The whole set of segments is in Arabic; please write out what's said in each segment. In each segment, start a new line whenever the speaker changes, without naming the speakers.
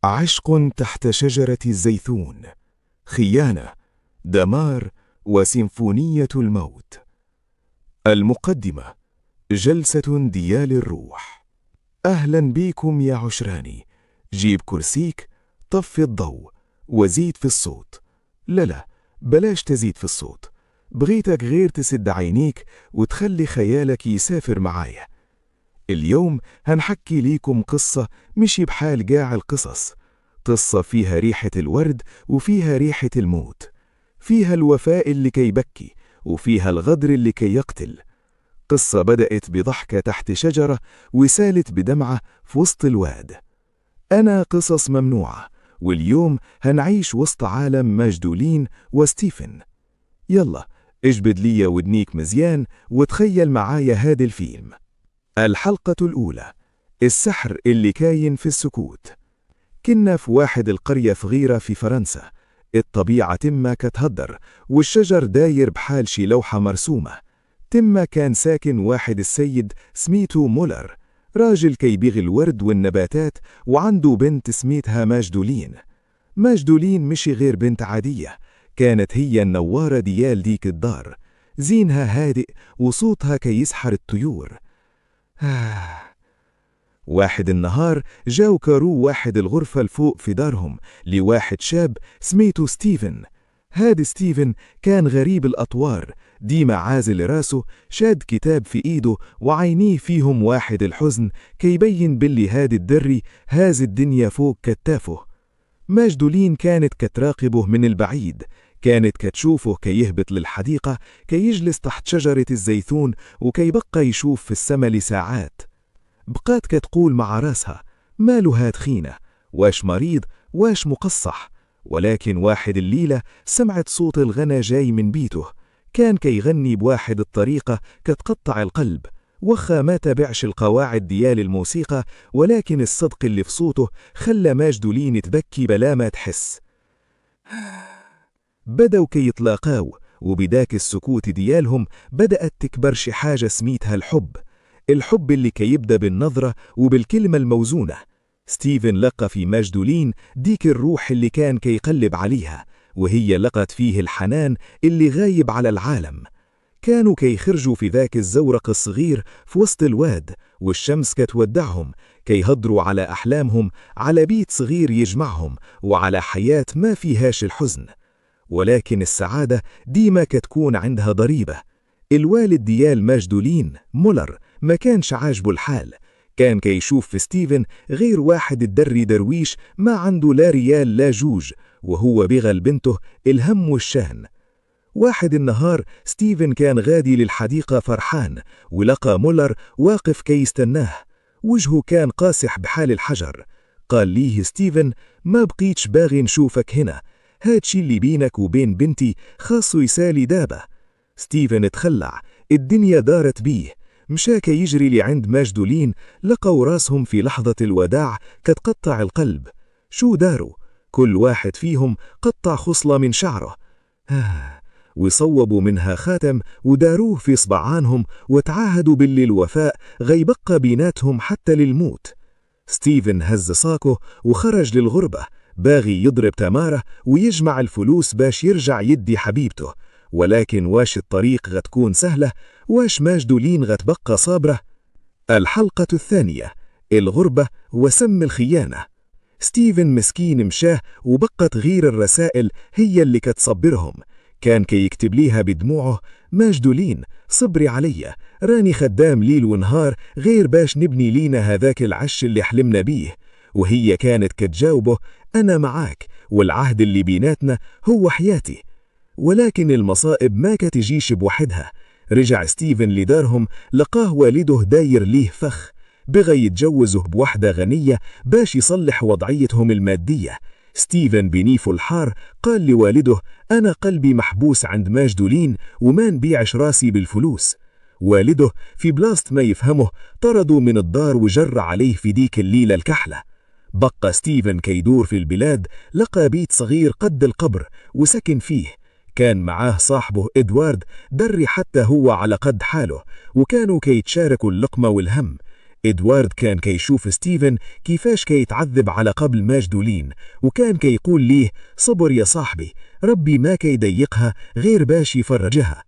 عشق تحت شجرة الزيتون، خيانة، دمار، وسيمفونية الموت. المقدمة: جلسة ديال الروح. أهلا بيكم يا عشراني. جيب كرسيك، طفي الضوء، وزيد في الصوت. لا، بلاش تزيد في الصوت، بغيتك غير تسد عينيك وتخلي خيالك يسافر معايا. اليوم هنحكي ليكم قصة مش بحال جاع القصص، قصة فيها ريحة الورد وفيها ريحة الموت، فيها الوفاء اللي كي يبكي وفيها الغدر اللي كي يقتل. قصة بدأت بضحكة تحت شجرة وسالت بدمعة في وسط الواد. أنا قصص ممنوعة، واليوم هنعيش وسط عالم ماجدولين وستيفن. يلا اجبد لي ودنيك مزيان وتخيل معايا هذا الفيلم. الحلقة الأولى: السحر اللي كاين في السكوت. كنا في واحد القرية صغيرة في فرنسا، الطبيعة تما كتهدر والشجر داير بحال شي لوحة مرسومة. تما كان ساكن واحد السيد سميتو مولر، راجل كيبيغ الورد والنباتات، وعنده بنت سميتها ماجدولين. ماجدولين مشي غير بنت عادية، كانت هي النوارة ديال ديك الدار، زينها هادئ وصوتها كيسحر الطيور. واحد النهار جاو كارو واحد الغرفة الفوق في دارهم لواحد شاب سميتو ستيفن. هاد ستيفن كان غريب الأطوار، ديما عازل راسه، شاد كتاب في إيده وعينيه فيهم واحد الحزن كيبين باللي هاد الدري هاز الدنيا فوق كتافه. ماجدولين كانت كتراقبه من البعيد، كانت كتشوفه كيهبط للحديقة، كيجلس تحت شجرة الزيتون وكيبقى يشوف في السما لساعات. بقات كتقول مع راسها: ماله هاد خينة، واش مريض واش مقصح؟ ولكن واحد الليلة سمعت صوت الغنى جاي من بيته، كان كيغني بواحد الطريقة كتقطع القلب، وخا ما تبعش القواعد ديال الموسيقى، ولكن الصدق اللي في صوته خلى ماجدولين تبكي بلا ما تحس. بدوا كيتلاقاو، وبداك السكوت ديالهم بدأت تكبر شي حاجة سميتها الحب. الحب اللي كيبدأ بالنظرة وبالكلمة الموزونة. ستيفن لقى في ماجدولين ديك الروح اللي كان كيقلب عليها، وهي لقت فيه الحنان اللي غايب على العالم. كانوا كيخرجوا في ذاك الزورق الصغير في وسط الواد، والشمس كتودعهم، كيهضروا على أحلامهم، على بيت صغير يجمعهم، وعلى حياة ما فيهاش الحزن. ولكن السعادة ديما كتكون عندها ضريبة. الوالد ديال ماجدولين مولر ما كانش عاجبه الحال، كان كيشوف في ستيفن غير واحد الدري درويش ما عنده لا ريال لا جوج، وهو بغل بنته الهم والشهن. واحد النهار ستيفن كان غادي للحديقة فرحان، ولقى مولر واقف كيستناه، وجهه كان قاسح بحال الحجر. قال ليه ستيفن: ما بقيتش باغي نشوفك هنا، هادشي اللي بينك وبين بنتي خاصو يسالي دابا. ستيفن تخلع، الدنيا دارت بيه، مشى كيجري لعند ماجدولين، لقوا راسهم في لحظة الوداع كتقطع القلب. شو داروا؟ كل واحد فيهم قطع خصلة من شعره، وصوبوا منها خاتم وداروه في صبعانهم، وتعاهدوا باللي الوفاء غيبقى بيناتهم حتى للموت. ستيفن هز ساكه وخرج للغربة، باغي يضرب تمارة ويجمع الفلوس باش يرجع يدي حبيبته. ولكن واش الطريق غتكون سهلة؟ واش ماجدولين غتبقى صابرة؟ الحلقة الثانية: الغربة وسم الخيانة. ستيفن مسكين مشاه وبقت غير الرسائل هي اللي كتصبرهم، كان كيكتب ليها بدموعه: ماجدولين صبري عليا، راني خدام ليل ونهار غير باش نبني لينا هذاك العش اللي حلمنا بيه. وهي كانت كتجاوبه: أنا معاك، والعهد اللي بيناتنا هو حياتي. ولكن المصائب ما كتجيش بوحدها. رجع ستيفن لدارهم، لقاه والده داير ليه فخ، بغى يتجوزه بوحدة غنية باش يصلح وضعيتهم المادية. ستيفن بنيفه الحار قال لوالده: أنا قلبي محبوس عند ماجدولين وما نبيعش راسي بالفلوس. والده في بلاست ما يفهمه طرده من الدار وجر عليه في ديك الليلة الكحلة. بقى ستيفن كيدور في البلاد، لقى بيت صغير قد القبر وسكن فيه. كان معاه صاحبه إدوارد، دري حتى هو على قد حاله، وكانوا كيتشاركوا اللقمة والهم.
إدوارد كان كيشوف ستيفن كيفاش كيتعذب على قبل ماجدولين، وكان كيقول ليه صبر يا صاحبي، ربي ما كيضيقها غير باش يفرجها.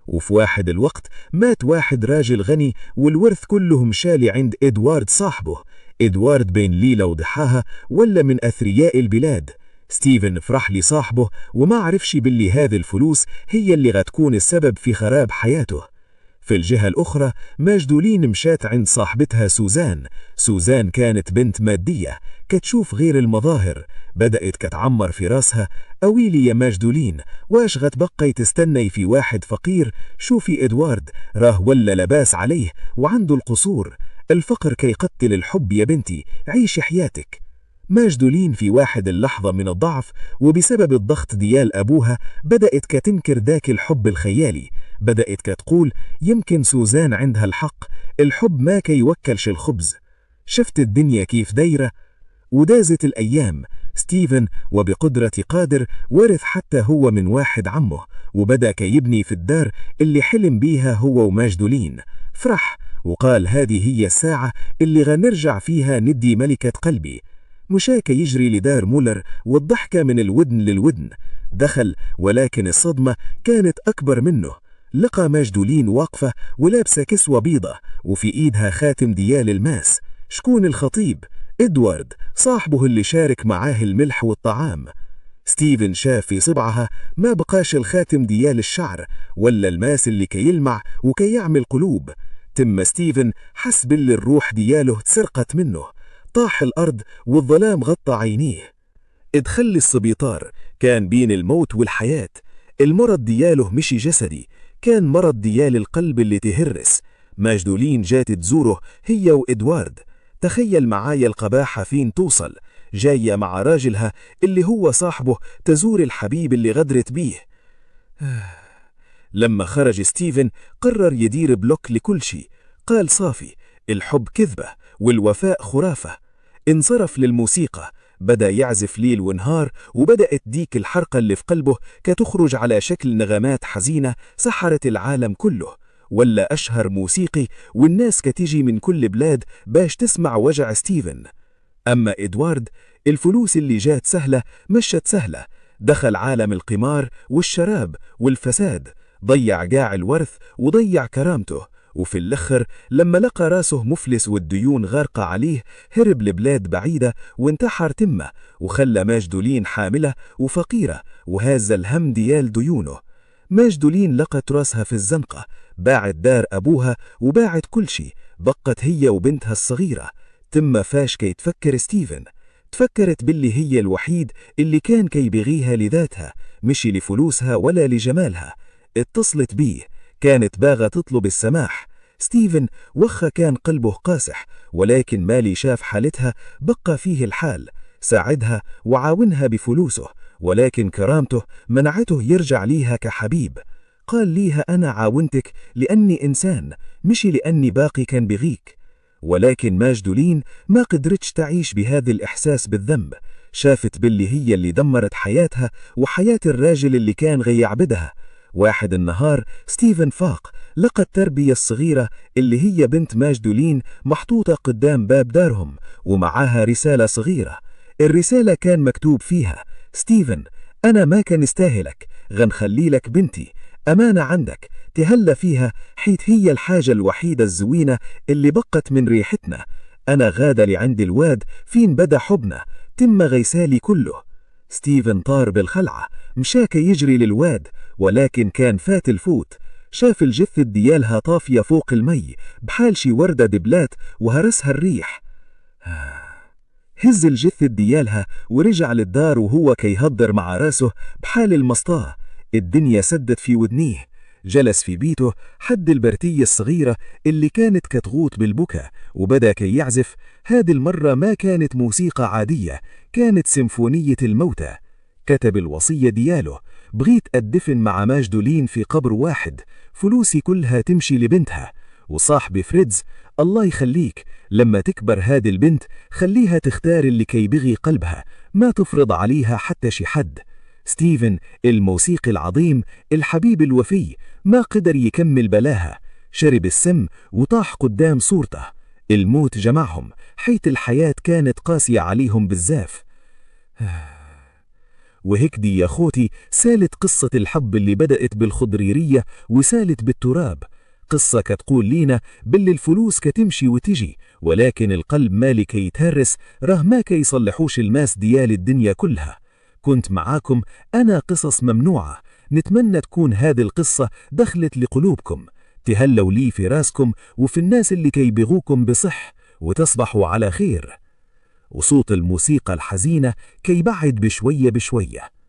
وفي واحد الوقت مات واحد راجل غني والورث كله مشالي عند إدوارد صاحبه. إدوارد بين ليلة وضحاها ولا من أثرياء البلاد. ستيفن فرح لي صاحبه وما عرفش باللي هذه الفلوس هي اللي غتكون السبب في خراب حياته. في الجهة الأخرى ماجدولين مشات عند صاحبتها سوزان. سوزان كانت بنت مادية كتشوف غير المظاهر. بدأت كتعمر في راسها، أويلي يا ماجدولين واش غتبقي تستني في واحد فقير؟ شوفي إدوارد راه ولا لباس عليه وعنده القصور. الفقر كيقتل الحب يا بنتي، عيشي حياتك. ماجدولين في واحد اللحظة من الضعف وبسبب الضغط ديال أبوها بدأت كتنكر ذاك الحب الخيالي. بدأت كتقول يمكن سوزان عندها الحق، الحب ما كيوكلش الخبز. شفت الدنيا كيف دايرة؟ ودازت الأيام. ستيفن وبقدرة قادر ورث حتى هو من واحد عمه، وبدأ كيبني في الدار اللي حلم بيها هو وماجدولين. فرح وقال هذه هي الساعة اللي غنرجع فيها ندي ملكة قلبي. مشاك يجري لدار مولر والضحكة من الودن للودن. دخل ولكن الصدمة كانت أكبر منه. لقى ماجدولين واقفة ولابسة كسوة بيضة وفي إيدها خاتم ديال الماس. شكون الخطيب؟ إدوارد صاحبه اللي شارك معاه الملح والطعام. ستيفن شاف في صبعها ما بقاش الخاتم ديال الشعر ولا الماس اللي كيلمع وكيعمل قلوب. تم ستيفن حس باللي الروح دياله تسرقت منه. طاح الأرض والظلام غطى عينيه. ادخل السبيطار، كان بين الموت والحياة. المرض دياله مشي جسدي، كان مرض ديال القلب اللي تهرس. ماجدولين جات تزوره هي وإدوارد. تخيل معايا القباحة فين توصل، جاية مع راجلها اللي هو صاحبه تزور الحبيب اللي غدرت بيه. لما خرج ستيفن قرر يدير بلوك لكل شيء. قال صافي، الحب كذبة والوفاء خرافة. انصرف للموسيقى، بدأ يعزف ليل ونهار، وبدأت ديك الحرقة اللي في قلبه كتخرج على شكل نغمات حزينة سحرت العالم كله. ولا أشهر موسيقي والناس كتيجي من كل بلاد باش تسمع وجع ستيفن. أما إدوارد الفلوس اللي جات سهلة مشت سهلة، دخل عالم القمار والشراب والفساد، ضيع قاع الورث وضيع كرامته. وفي الأخر لما لقى راسه مفلس والديون غارقة عليه هرب لبلاد بعيدة وانتحر تمه، وخلى ماجدولين حاملة وفقيرة وهاز الهم ديال ديونه. ماجدولين لقت راسها في الزنقة، باعت دار أبوها وباعت كل شي، بقت هي وبنتها الصغيرة. تم فاش كي تفكر ستيفن، تفكرت باللي هي الوحيد اللي كان كي بغيها لذاتها، مشي لفلوسها ولا لجمالها. اتصلت بيه، كانت باغة تطلب السماح. ستيفن وخا كان قلبه قاسح، ولكن مالي شاف حالتها بقى فيه الحال. ساعدها وعاونها بفلوسه، ولكن كرامته منعته يرجع ليها كحبيب. قال ليها أنا عاونتك لأني إنسان، مش لأني باقي كان بغيك. ولكن ماجدولين ما قدرتش تعيش بهذا الإحساس بالذنب. شافت باللي هي اللي دمرت حياتها وحياة الراجل اللي كان غيعبدها. واحد النهار ستيفن فاق، لقى التربية الصغيرة اللي هي بنت ماجدولين محطوطة قدام باب دارهم ومعاها رسالة صغيرة. الرسالة كان مكتوب فيها: ستيفن أنا ما كان استاهلك، غنخلي لك بنتي أمانة عندك تهلى فيها، حيث هي الحاجة الوحيدة الزوينة اللي بقت من ريحتنا. أنا غادة لعند الواد فين بدا حبنا، تم غيسالي كله. ستيفن طار بالخلعة، مشاك يجري للواد، ولكن كان فات الفوت. شاف الجثة ديالها طافية فوق المي بحال شي وردة دبلات وهرسها الريح. هز الجثة ديالها ورجع للدار وهو كيهضر مع راسه بحال المسطاة. الدنيا سدت في ودنيه. جلس في بيته حد البرتية الصغيرة اللي كانت كتغوط بالبكاء وبدأ كي يعزف. هذه المرة ما كانت موسيقى عادية، كانت سيمفونية الموتى. كتب الوصية دياله: بغيت أدفن مع ماجدولين في قبر واحد، فلوسي كلها تمشي لبنتها. وصاحبي فريدز الله يخليك، لما تكبر هذه البنت خليها تختار اللي كي بغي قلبها، ما تفرض عليها حتى شي حد. ستيفن الموسيقي العظيم الحبيب الوفي ما قدر يكمل بلاها، شرب السم وطاح قدام صورته. الموت جمعهم، حيث الحياة كانت قاسية عليهم بزاف. وهيك دي يا خوتي سالت قصة الحب اللي بدأت بالخضريرية وسالت بالتراب. قصة كتقول لينا باللي الفلوس كتمشي وتجي، ولكن القلب مالي كي يتهرس، راه ما كي يصلحوش الماس ديال الدنيا كلها. كنت معاكم أنا قصص ممنوعة، نتمنى تكون هذه القصة دخلت لقلوبكم، تهلوا لي في راسكم وفي الناس اللي كيبغوكم بصح، وتصبحوا على خير. وصوت الموسيقى الحزينة كي بعد بشوية بشوية.